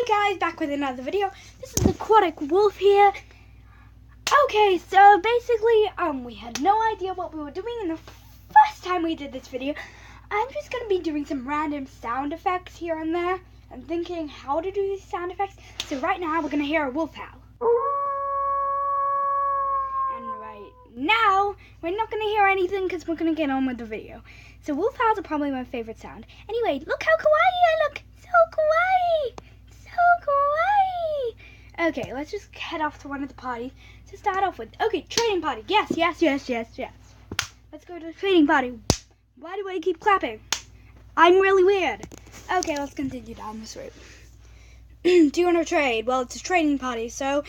Hi guys, back with another video. This is Aquatic Wolf here. Okay, so basically, we had no idea what we were doing in the first time we did this video. I'm just going to be doing some random sound effects here and there. I'm thinking how to do these sound effects. So right now, we're going to hear a wolf howl. And right now, we're not going to hear anything because we're going to get on with the video. So wolf howls are probably my favorite sound. Anyway, look how kawaii I look. So kawaii. So kawaii. Okay, let's just head off to one of the parties to start off with. Okay, trading party. Yes. Let's go to the trading party. Why do I keep clapping? I'm really weird. Okay, let's continue down this route. Do you want to trade? Well, it's a trading party, so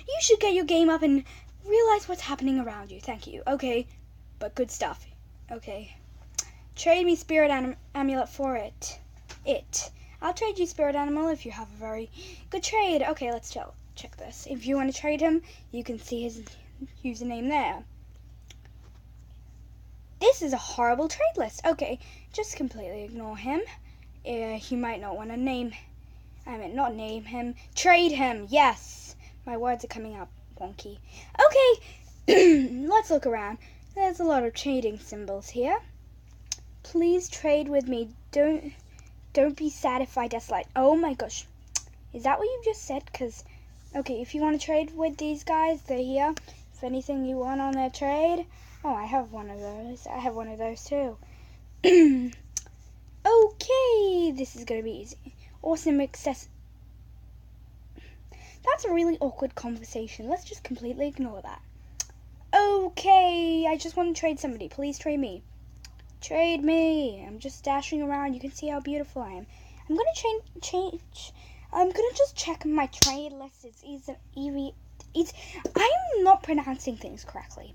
you should get your game up and realize what's happening around you. Thank you. Okay, but good stuff. Okay. Trade me spirit amulet for it. I'll trade you spirit animal if you have a very good trade. Okay, let's check this. If you want to trade him, you can see his username there. This is a horrible trade list. Okay, just completely ignore him. You might not want to not name him. Trade him. Yes. My words are coming out wonky. Okay, let's look around. There's a lot of trading symbols here. Please trade with me. Don't be sad if I dislike. Oh my gosh. Is that what you just said? Because, okay, if you want to trade with these guys, they're here. If anything you want on their trade. Oh, I have one of those. I have one of those too. Okay, this is going to be easy. Awesome access. That's a really awkward conversation. Let's just completely ignore that. Okay, I just want to trade somebody. Please trade me. Trade me. I'm just dashing around. You can see how beautiful I am. I'm going to change. I'm going to just check my trade list. I'm not pronouncing things correctly.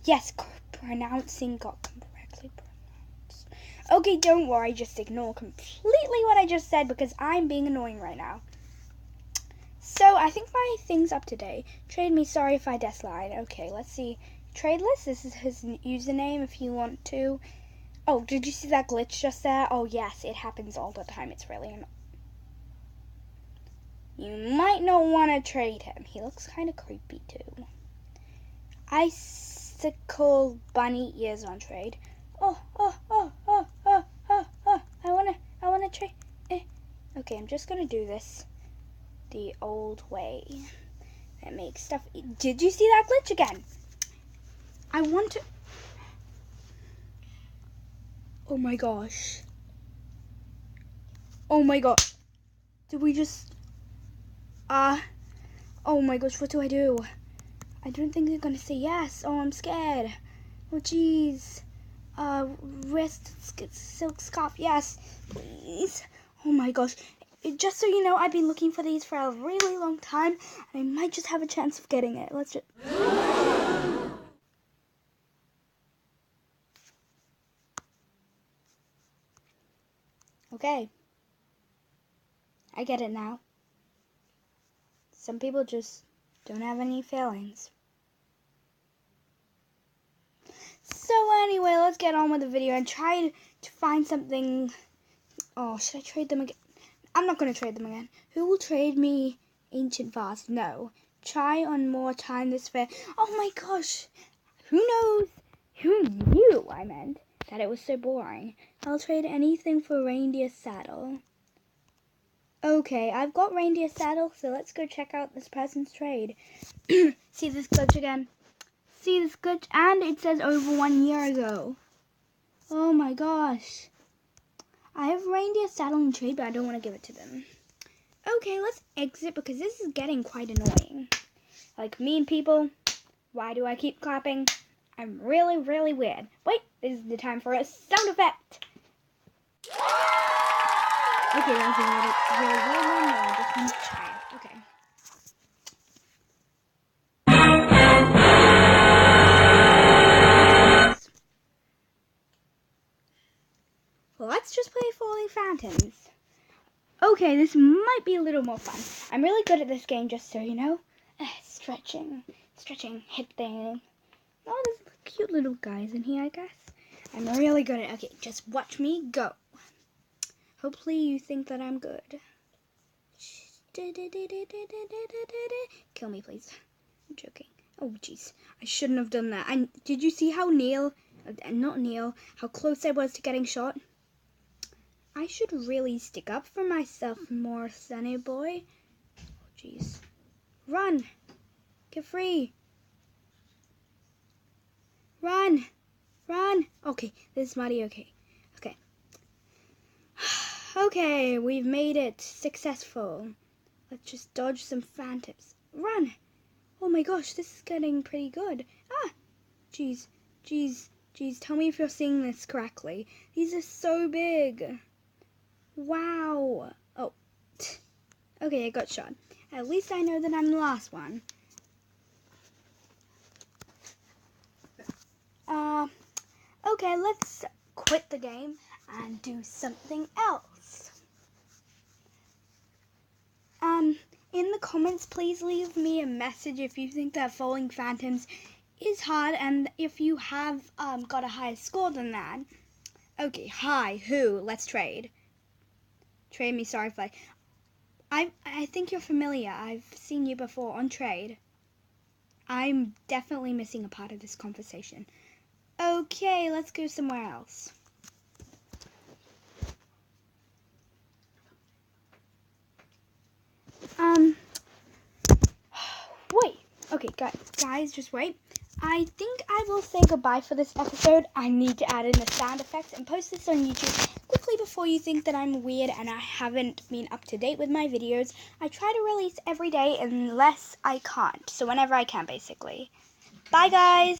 Yes, pronouncing got correctly pronounced. Okay, don't worry. Just ignore completely what I just said because I'm being annoying right now. So, I think my thing's up to date. Trade me. Sorry if I dislike. Okay, let's see. Trade list. This is his username if you want to. Oh, did you see that glitch just there? Oh, yes, it happens all the time. It's really annoying. You might not want to trade him. He looks kind of creepy, too. Icicle bunny ears on trade. I wanna trade. Okay, I'm just gonna do this the old way. That makes stuff. Did you see that glitch again? I want to. Oh my gosh. Oh my god. Did we just... Oh my gosh, what do? I don't think they're gonna say yes. Oh, I'm scared. Oh, jeez. Wrist silk scarf. Yes, please. Oh my gosh. Just so you know, I've been looking for these for a really long time, and I might just have a chance of getting it. Let's just... Okay. I get it now. Some people just don't have any feelings. So anyway, let's get on with the video and try to find something. Oh, should I trade them again? I'm not going to trade them again. Who will trade me ancient vase? No. Try on more time this fair. Oh my gosh. Who knows? Who knew, I meant, that it was so boring. I'll trade anything for reindeer saddle. Okay, I've got reindeer saddle, so let's go check out this person's trade. See this glitch again? See this glitch? And it says over 1 year ago. Oh my gosh. I have reindeer saddle in trade, but I don't want to give it to them. Okay, let's exit because this is getting quite annoying. Like mean people. Why do I keep clapping? I'm really, really weird. Wait, this is the time for a sound effect. Okay, that was really weird one. I just want to try it. Okay. Well, let's just play Falling Fountains. Okay, this might be a little more fun. I'm really good at this game, just so you know. Stretching, hip thing. Oh, there's cute little guys in here, I guess. I'm really good at it. Okay, just watch me go. Hopefully you think that I'm good. Kill me, please. I'm joking. Oh, jeez. I shouldn't have done that. And did you see how how close I was to getting shot? I should really stick up for myself more, Sunny boy. Oh, jeez. Run. Get free. Run. Run. Okay, this is mighty okay. Okay. Okay, we've made it successful. Let's just dodge some phantoms. Run. Oh my gosh, this is getting pretty good. Ah, jeez, jeez, jeez. Tell me if you're seeing this correctly. These are so big. Wow. Oh, okay, I got shot. At least I know that I'm the last one. Okay, let's quit the game and do something else. In the comments, please leave me a message if you think that Falling Phantoms is hard and if you have got a higher score than that. Okay, hi, who? Let's trade. Trade me, sorry if I think you're familiar. I've seen you before on trade. I'm definitely missing a part of this conversation. Okay, let's go somewhere else. Wait. Okay, guys, just wait. I think I will say goodbye for this episode. I need to add in the sound effects and post this on YouTube quickly before you think that I'm weird and I haven't been up to date with my videos. I try to release every day unless I can't. So whenever I can, basically. Bye, guys.